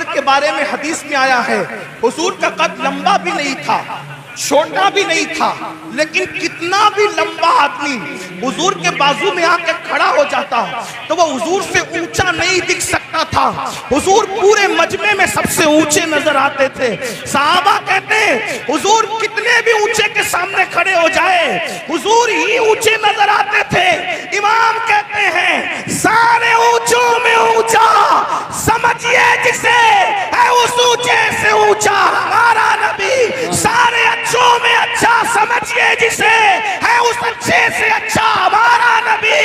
قد کے بارے میں حدیث میں آیا ہے، حضور کا قد لمبا بھی نہیں تھا، چھوٹا بھی نہیں تھا، لیکن کتنا بھی لمبا آدمی حضور کے بازو میں آ کے کھڑا ہو جاتا تو وہ حضور سے اونچا نہیں دکھ سکتا تھا۔ حضور پورے مجمع میں سب سے اونچے نظر آتے تھے۔ صحابہ کہتے ہیں حضور کتنے بھی اونچے کے سامنے کھڑے ہو جائے حضور ہی اونچے نظر آتے تھے۔ امام کہتے ہیں سارے اونچوں میں اونچا سمجھیے جسے ہے اس اونچے سے اونچا ہمارا نبی، سارے اچھوں میں اچھا سمجھیے جسے ہے اس اچھے سے اچھا ہمارا نبی۔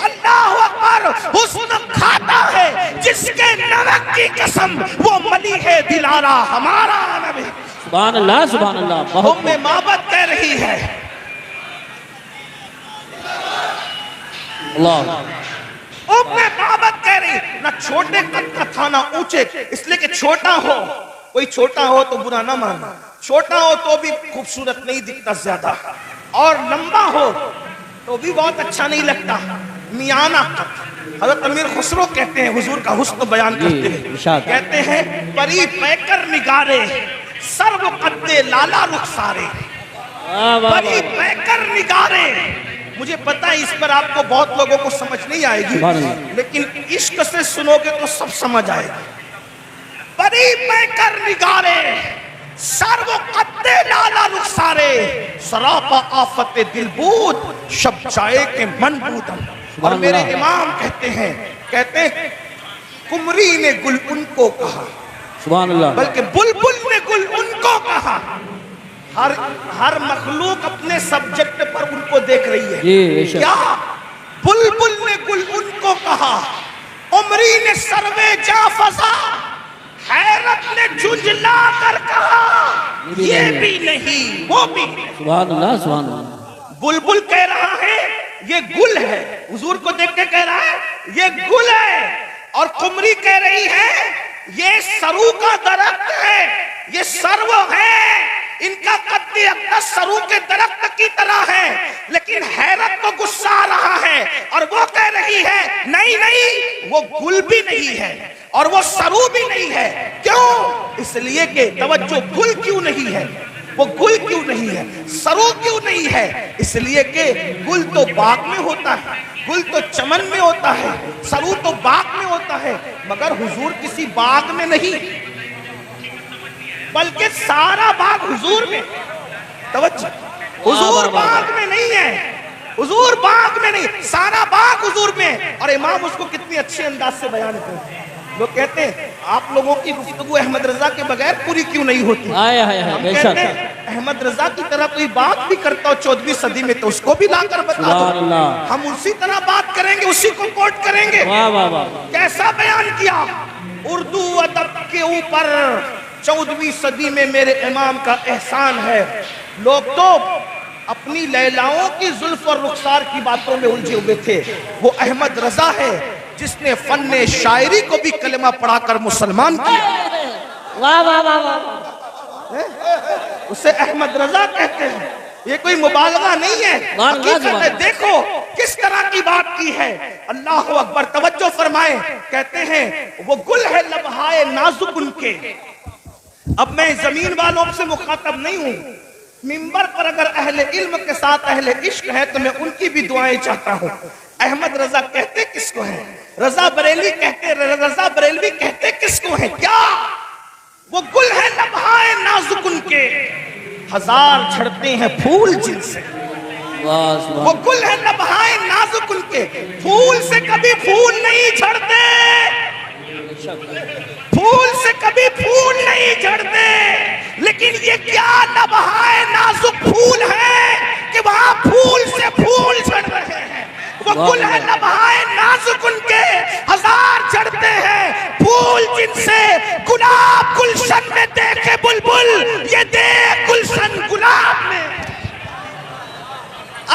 اللہ اکبر، حسن کھاتا ہے جس کے نمک کی قسم وہ ملی ہے دلارا ہمارا نبی۔ سبحان اللہ سبحان اللہ۔ ام معبد کہہ رہی ہے اللہ، ام معبد کہہ رہی نہ چھوٹے قد کا تھا نہ اونچے، اس لیے کہ چھوٹا ہو، کوئی چھوٹا ہو تو برا نہ مانا، چھوٹا ہو تو بھی خوبصورت نہیں دکھتا زیادہ، اور لمبا ہو تو بھی بہت اچھا نہیں لگتا، میانہ قد۔ حضرت امیر خسرو کہتے ہیں حضور کا حسن بیان کرتے ہیں، کہتے ہیں پری پیکر نگارے سرو قد لالا رخسارے، پری پیکر نگارے۔ مجھے پتا ہے اس پر آپ کو بہت لوگوں کو سمجھ نہیں آئے گی، لیکن عشق سے سنو گے تو سب سمجھ آئے گا۔ پری پیکر نگارے سرو قد لالا رخسارے، سراپا آفت دل بود شب جائے کے من بودن۔ اور میرے امام کہتے ہیں کمری نے گل ان کو کہا، سبحان اللہ، بلکہ بلبل نے گل ان کو کہا۔ ہر مخلوق اپنے سبجیکٹ پر ان کو دیکھ رہی ہے، کیا بلبل نے گل ان کو کہا، عمری نے سروے جا فضا، حیرت نے جھنجلا کر کہا یہ بھی نہیں وہ بھی نہیں۔ سبحان اللہ سبحان اللہ۔ بلبل کہہ رہا ہے یہ گل ہے، حضور کو دیکھ کے کہہ رہا ہے یہ گل ہے، اور قمری کہہ رہی ہے یہ سرو کا درخت ہے، یہ سرو ہے، ان کا قد اقدس سرو کے درخت کی طرح ہے، لیکن حیرت کو غصہ آ رہا ہے، اور وہ کہہ رہی ہے نہیں نہیں وہ گل بھی نہیں ہے اور وہ سرو بھی نہیں ہے۔ کیوں؟ اس لیے کہ توجہ، گل کیوں نہیں ہے، وہ گل کیوں نہیں ہے، سرو کیوں نہیں ہے؟ اس لیے کہ گل تو باغ میں ہوتا ہے، گل تو چمن میں ہوتا ہے، سرو تو باغ میں ہوتا ہے، مگر حضور کسی باغ میں نہیں، بلکہ سارا باغ حضور میں۔ توجہ، حضور باغ میں نہیں ہے، حضور باغ میں نہیں، سارا باغ حضور میں۔ اور امام اس کو کتنی اچھے انداز سے بیان کرتے ہیں۔ لوگ کہتے ہیں آپ لوگوں کی گفتگو احمد رضا کے بغیر پوری کیوں نہیں ہوتی؟ ہم کہتے ہیں احمد رضا کی طرح کوئی بات بھی کرتا ہو 14ویں صدی میں تو اس کو بھی لا کر بتا دو، ہم اسی طرح بات کریں گے، اسی کو کوٹ کریں گے۔ کیسا بیان کیا اردو ادب کے اوپر 14ویں صدی میں میرے امام کا احسان ہے۔ لوگ تو اپنی لیلاؤں کی زلف اور رخسار کی باتوں میں الجھے ہوئے تھے، وہ احمد رضا ہے جس نے فن شاعری کو بھی کلمہ پڑھا کر مسلمان کیا۔ واہ واہ واہ واہ، اسے احمد رضا کہتے ہیں، یہ کوئی مبالغہ نہیں ہے، حقیقت ہے۔ دیکھو کس طرح کی بات کی ہے، اللہ اکبر، توجہ فرمائیں۔ کہتے ہیں وہ گل ہے لبہائے نازک ان کے۔ اب میں زمین والوں سے مخاطب نہیں ہوں، منبر پر اگر اہل علم کے ساتھ اہل عشق ہے تو میں ان کی بھی دعائیں چاہتا ہوں۔ احمد رضا کہتے کس کو ہیں؟ رضا بریلوی کہتے کس کو ہیں؟ کیا وہ گل ہے لبہائے نازک ان کے، ہزار جھڑتے ہیں پھول جن سے۔ وہ گل ہے لبہائے نازک ان کے، پھول سے کبھی پھول نہیں جھڑتے، پھول سے کبھی پھول نہیں جھڑتے، لیکن یہ کیا لبہائے نازک پھول ہے کہ وہاں پھول سے پھول جھڑ رہے ہیں۔ وہ گل ہے لبہائے نازک ان کے، ہزار جھڑتے ہیں پھول جن سے، گلاب گلشن میں دیکھے بلبل یہ دیکھ گلشن گلاب میں۔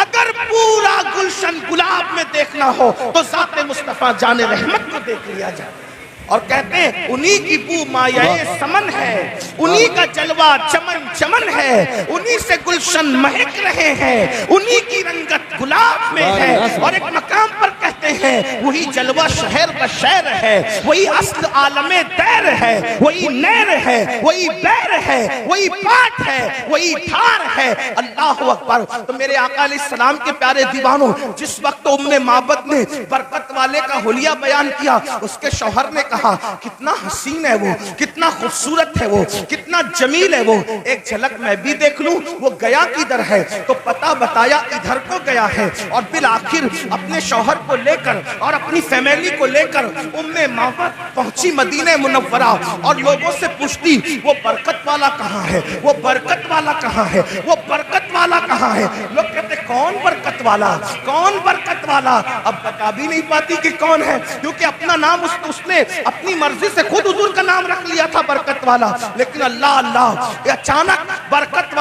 اگر پورا گلشن گلاب میں دیکھنا ہو تو ذات مصطفیٰ جان رحمت کو دیکھ لیا جائے۔ اور کہتے ہیں انہی کی بو مایہ سمن ہے، انہی کا جلوہ چمن چمن ہے، انہی سے گلشن مہک رہے ہیں، انہی کی رنگت گلاب میں ہے۔ اور ایک مقام پر کہتے کہتے ہیں وہی جلوہ شہر کا شہر ہے، وہی اصل عالم دیر ہے، وہی نیر ہے، وہی بیر ہے، وہی پاٹ ہے، وہی دھار ہے۔ اللہ اکبر۔ تو میرے آقا علیہ السلام کے پیارے دیوانوں، جس وقت ام معبد نے برکت والے کا حلیہ بیان کیا، اس کے شوہر نے کہا کتنا حسین ہے وہ، کتنا خوبصورت ہے وہ، کتنا جمیل ہے وہ، ایک جھلک میں بھی دیکھ لوں۔ وہ گیا کدھر ہے؟ تو پتہ بتایا ادھر کو گیا ہے، اور بالآخر اپنے شوہر کو لے کر اور اپنی فیملی کو لے کر ام معبد پہنچی مدینہ منورہ، اور لوگوں سے پوچھتی وہ برکت والا کہاں ہے، وہ برکت والا کہاں ہے، وہ برکت والا کہاں ہے؟ لوگ کہتے کون برکت والا، کون برکت والا؟ اب بتا بھی نہیں پاتی کہ کون ہے، کیونکہ اپنا نام اس نے اپنی مرضی سے خود حضور کا نام رکھ لیا تھا برکت والا۔ لیکن اللہ اللہ، اچانک برکت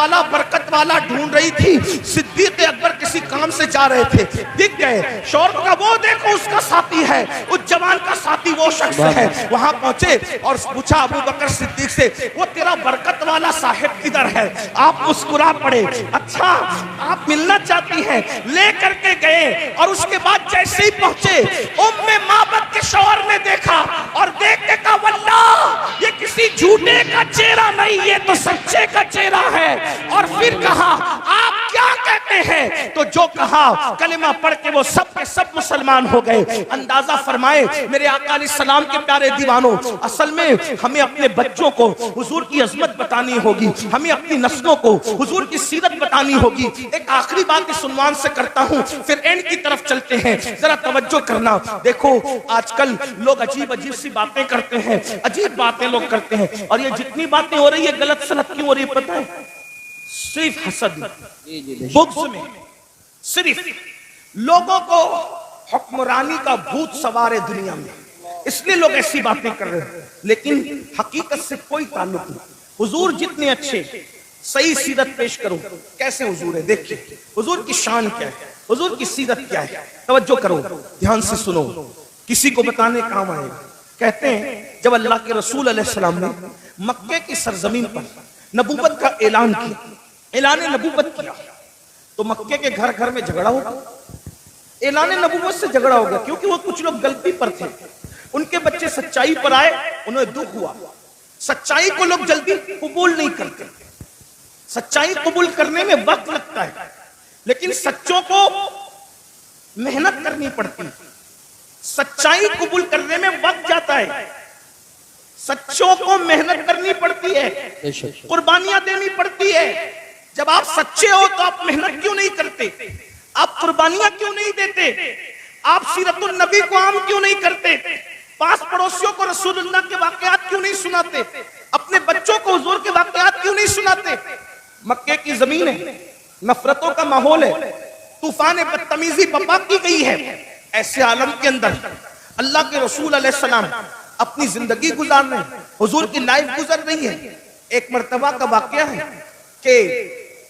والا ڈھونڈ رہی تھی۔ صدیق اکبر کسی کام سے جا رہے تھے، دکھ گئے، شور کا وہ دیکھو اس کا ساتھی ہے، اس جوان کا ساتھی وہ شخص ہے۔ وہاں پہنچے اور پوچھا ابو بکر صدیق سے وہ تیرا برکت والا صاحب کدھر ہے؟ آپ مسکرا پڑے، اچھا آپ ملنا چاہتی ہیں؟ لے کر کے گئے، اور اس کے بعد جیسے ہی پہنچے ام معبد کے شوہر نے دیکھا اور دیکھ کے کہا واللہ یہ کسی جھوٹے کا چہرہ نہیں، یہ تو سچے کا چہرہ ہے۔ اور پھر کہا آپ کیا کہتے ہیں؟ تو جو کہا کلمہ پڑھ کے وہ سب کے سب مسلمان ہو گئے۔ اندازہ فرمائے میرے آقا علیہ السلام کے پیارے دیوانوں، اصل میں ہمیں اپنے بچوں کو حضور کی عظمت بتانی ہوگی، ہمیں اپنی نسلوں کو حضور کی سیرت بتانی ہوگی۔ ایک آخری بات اس عنوان سے کرتا ہوں، پھر اینڈ کی طرف چلتے ہیں، ذرا توجہ کرنا۔ دیکھو آج کل لوگ عجیب سی باتیں کرتے ہیں، عجیب باتیں لوگ کرتے ہیں، اور یہ جتنی باتیں ہو رہی ہے غلط سلط کیوں ہو رہی ہے پتہ ہے؟ صرف حسد، بغض میں، صرف لوگوں کو حکمرانی کا بھوت سوار ہے دنیا میں، اس لیے لوگ ایسی باتیں کر رہے ہیں، لیکن حقیقت سے کوئی تعلق نہیں۔ حضور جتنے اچھے، صحیح سیرت پیش کرو کیسے حضور ہے، دیکھیں حضور کی شان کیا ہے، حضور کی سیرت کیا ہے۔ توجہ کرو، دھیان سے سنو، کسی کو بتانے کام آئے گا۔ کہتے ہیں جب اللہ کے رسول علیہ السلام نے مکے کی سرزمین پر نبوت کا اعلان کیا، اعلان نبوت کیا، تو مکے کے گھر گھر میں جھگڑا ہو گیا۔ اعلان نبوت سے جھگڑا ہو گیا کیونکہ وہ کچھ لوگ غلطی پر تھے، ان کے بچے سچائی پر آئے، انہیں دکھ ہوا۔ سچائی کو لوگ جلدی قبول نہیں کرتے، سچائی قبول کرنے میں وقت لگتا ہے، لیکن سچوں کو محنت کرنی پڑتی، سچائی قبول کرنے میں وقت جاتا ہے، سچوں کو محنت کرنی پڑتی ہے، قربانیاں دینی پڑتی ہے۔ جب آپ سچے ہو تو آپ محنت کیوں نہیں کرتے؟ آپ قربانیاں کیوں نہیں دیتے؟ آپ سیرت النبی کو عام کیوں نہیں کرتے؟ پاس پڑوسیوں کو رسول اللہ کے واقعات کیوں نہیں سناتے؟ اپنے بچوں کو حضور کے واقعات کیوں نہیں سناتے؟ مکے کی زمین ہے، نفرتوں کا ماحول ہے، طوفان بدتمیزی بپا کی گئی ہے۔ ایسے عالم کے اندر اللہ کے رسول علیہ السلام اپنی زندگی گزار رہے ہیں، حضور کی لائف گزر رہی ہے۔ ایک مرتبہ کا واقعہ ہے کہ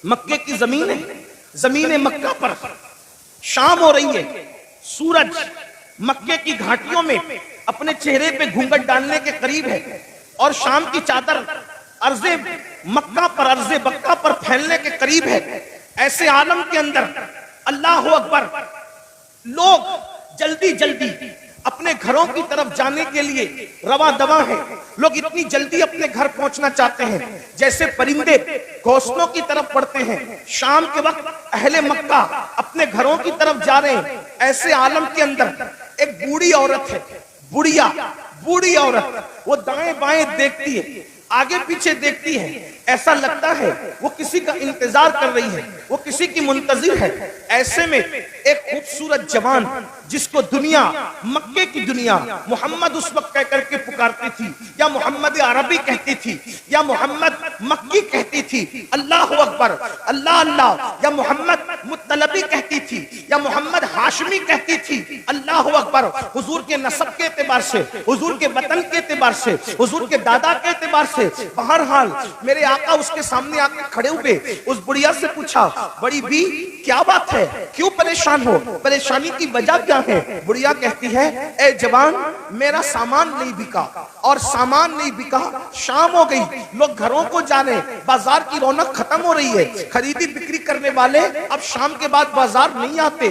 مکے کی زمین ہے، زمین مکہ پر شام ہو رہی ہے، سورج مکے کی گھاٹیوں میں اپنے چہرے پہ گھونگٹ ڈالنے کے قریب ہے، اور شام کی چادر ارض مکہ پر، ارض بکہ پر پھیلنے کے قریب ہے۔ ایسے عالم کے اندر اللہ اکبر، لوگ جلدی جلدی اپنے گھروں کی طرف جانے کے لیے رواں دواں ہیں، لوگ اتنی جلدی اپنے گھر پہنچنا چاہتے ہیں جیسے پرندے گھونسلوں کی طرف بڑھتے ہیں۔ شام کے وقت اہل مکہ اپنے گھروں کی طرف جا رہے ہیں۔ ایسے عالم کے اندر ایک بوڑھی عورت ہے، بوڑھی عورت، وہ دائیں بائیں دیکھتی ہے، آگے پیچھے دیکھتی ہے، ایسا لگتا ہے وہ کسی کا انتظار کر رہی ہے، وہ کسی کی منتظر ہے۔ ایسے میں ایک خوبصورت جوان جس کو دنیا، مکے کی دنیا محمد اس وقت کہہ کر کے پکارتی تھی، یا محمد عربی کہتی تھی، یا محمد مکی کہتی تھی، اللہ اکبر، اللہ اللہ، یا محمد مطلبی کہتی تھی، یا محمد ہاشمی کہتی تھی، اللہ اکبر۔ حضور کے نسب کے اعتبار سے، حضور کے وطن کے اعتبار سے، حضور کے دادا کے اعتبار سے، بہرحال میرے آقا اس کے سامنے آ کے کھڑے ہوئے، اس بڑھیا سے پوچھا بڑی بھی کیا بات ہے، کیوں پریشان ہو، پریشانی کی وجہ کیا ہے؟ بڑھیا کہتی ہے اے جوان، میرا سامان نہیں بکا، اور سامان نہیں بکا، شام ہو گئی، لوگ گھروں کو جانے، بازار کی رونق ختم ہو رہی ہے، خریدی بکری کرنے والے اب شام کے بعد بازار نہیں آتے،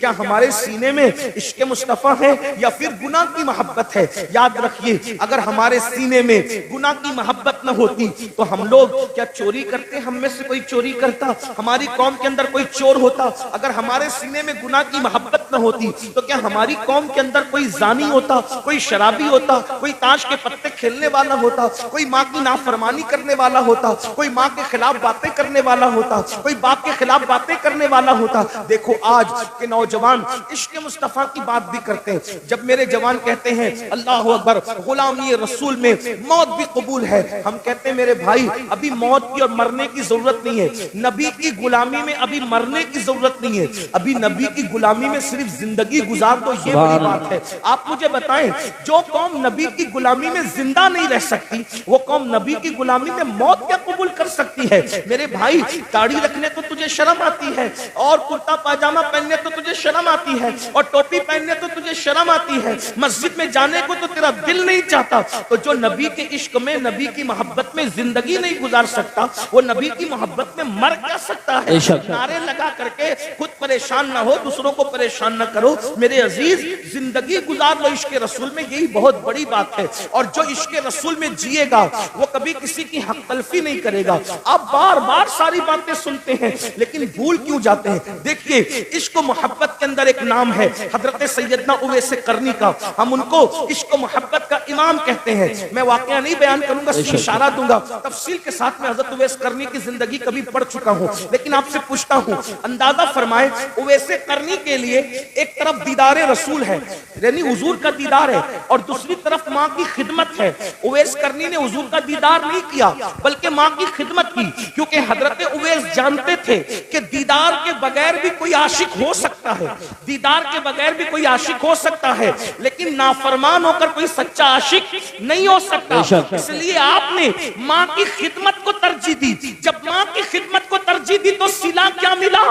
کیا ہمارے سینے میں عشق مصطفیٰ ہے یا پھر گناہ کی محبت ہے؟ یاد رکھیے اگر ہمارے سینے میں گناہ کی محبت نہ ہوتی تو ہم لوگ کیا چوری کرتے؟ ہم میں سے کوئی چوری کرتا؟ ہماری قوم کے اندر کوئی چور ہوتا؟ اگر ہمارے سینے میں گناہ کی محبت نہ ہوتی تو کیا ہماری قوم کے اندر کوئی زانی ہوتا، کوئی شرابی ہوتا، کوئی تاش کے پتے کھیلنے والا ہوتا، کوئی ماں کی نافرمانی کرنے والا ہوتا، کوئی ماں کے خلاف باتیں کرنے والا ہوتا، کوئی باپ کے خلاف باتیں کرنے والا ہوتا؟ دیکھو آج کے نوجوان عشق مصطفیٰ کی بات بھی کرتے ہیں۔ جب میرے جوان کہتے ہیں اللہ اکبر غلامی رسول میں موت بھی قبول ہے، ہم کہتے ہیں میرے بھائی ابھی موت کی اور مرنے کی ضرورت نہیں ہے، نبی کی غلامی میں ابھی مرنے کی ضرورت نہیں ہے، ابھی نبی کی غلامی میں صرف زندگی گزار دو، یہ بڑی بات ہے۔ آپ مجھے بتائیں جو قوم نبی کی غلامی میں زندہ نہیں رہ سکتی وہ قوم نبی کی غلامی میں موت کیا قبول کر سکتی ہے؟ میرے بھائی داڑھی رکھنے تو تجھے شرم آتی ہے، اور کرتا پاجامہ پہننے تو تجھے شرم آتی ہے، اور ٹوپی پہننے تو تجھے شرم آتی ہے، مسجد میں جانے کو تو تیرا دل نہیں چاہتا، تو جو نبی کے عشق میں نبی کی محبت میں زندگی نہیں گزار سکتا وہ نبی کی محبت میں مر کیا سکتا ہے؟ نعرے لگا کر کے خود پریشان نہ ہو، دوسروں کو پریشان نہ کرو میرے عزیز، زندگی گزار لو عشق رسول میں، یہی بہت بڑی بات ہے۔ اور جو عشق رسول میں جیے گا وہ کبھی کسی کی حق تلفی نہیں کرے گا۔ آپ بار بار ساری باتیں سنتے ہیں لیکن بھول کیوں جاتے ہیں؟ دیکھیے عشق و محبت کے اندر ایک نام ہے حضرت سیدنا اویس قرنی کا، ہم ان کو عشق و محبت کا امام کہتے ہیں۔ میں واقعہ نہیں بیان کروں گا، صرف اشارہ دوں گا، تفصیل کے ساتھ میں حضرت اویس قرنی کی زندگی کبھی پڑھ چکا ہوں، لیکن آپ سے پوچھتا ہوں اندازہ فرمائے اویس قرنی کے لیے ایک طرف دیدار رسول ہے یعنی حضور کا دیدار ہے اور دوسری طرف ماں کی خدمت ہے۔ اویس قرنی نے حضور کا دیدار نہیں کیا بلکہ ماں کی خدمت کی، کیونکہ حضرت اویس جانتے تھے کہ دیدار کے بغیر بھی کوئی عاشق ہو سکتا ہے، دیدار کے بغیر بھی کوئی عاشق ہو سکتا ہے، لیکن نافرمان ہو کر کوئی سچا عاشق نہیں ہو سکتا۔ اس لیے آپ نے ماں کی خدمت کو ترجیح دی۔ جب ماں کی خدمت کو ترجیح دی تو صلہ کیا ملا؟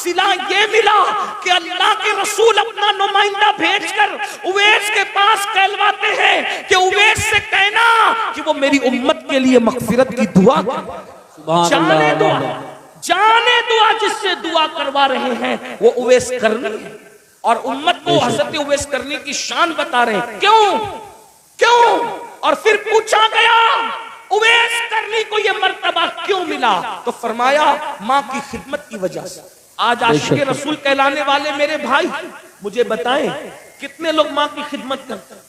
صلہ یہ ملا کہ اللہ کے رسول اپنا نمائندہ بھیج کر اویس کے پاس کہلواتے ہیں کہ اویس سے کہنا کہ وہ میری امت کے لیے مغفرت کی دعا کرے، جانے دعا جس سے دعا کروا رہے ہیں وہ اویس قرنی ہے، اور امت کو حضرت اویس قرنی کی شان بتا رہے ہیں۔ کیوں؟ اور پھر پوچھا گیا اویس قرنی کو یہ مرتبہ کیوں ملا؟ تو فرمایا ماں کی خدمت کی وجہ سے۔ آج عاشق رسول کہلانے والے میرے بھائی مجھے بتائیں کتنے لوگ ماں کی خدمت کرتے ہیں؟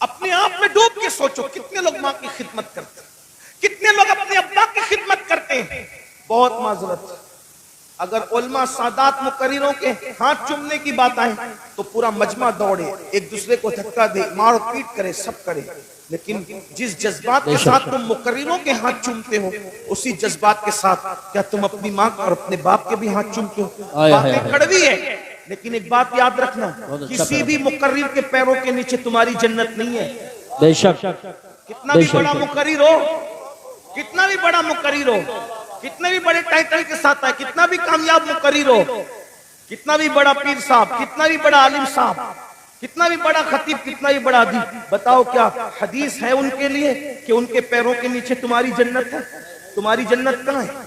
اپنے آپ میں ڈوب کے سوچو کتنے لوگ ماں کی خدمت کرتے ہیں، کتنے لوگ اپنے ابا کی خدمت کرتے ہیں؟ بہت معذرت، اگر علماء سادات مقرروں کے ہاتھ چومنے کی بات آئے تو پورا مجمع دوڑے، ایک دوسرے کو دھکا دے، مار پیٹ کرے، سب کرے، لیکن جس جذبات کے ساتھ تم مقرروں کے ہاتھ چومتے ہو اسی جذبات کے ساتھ کیا تم اپنی ماں اور اپنے باپ کے بھی ہاتھ چومتے ہو؟ باتیں کڑوی ہے لیکن ایک بات یاد رکھنا، کسی بھی مقرر کے پیروں کے نیچے تمہاری جنت نہیں ہے۔ بے شک، کتنا بھی بڑا مقرر ہو، کتنا بھی بڑا مقرر ہو، کتنے بھی بڑے ٹائٹل کے ساتھ آئے، کتنا بھی کامیاب مقرر ہو، کتنا بھی بڑا پیر صاحب، کتنا بھی بڑا عالم صاحب، کتنا بھی بڑا خطیب، کتنا بھی بڑا ادیب، بتاؤ کیا حدیث ہے ان کے لیے کہ ان کے پیروں کے نیچے تمہاری جنت ہے؟ تمہاری جنت کہاں ہے؟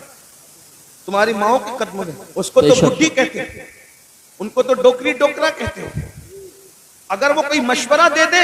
تمہاری ماؤں کے قدموں میں۔ اس کو تو بڈھی کہتے ہیں، ان کو تو ڈوکری ڈوکرا کہتے ہو۔ اگر وہ کوئی مشورہ دے دے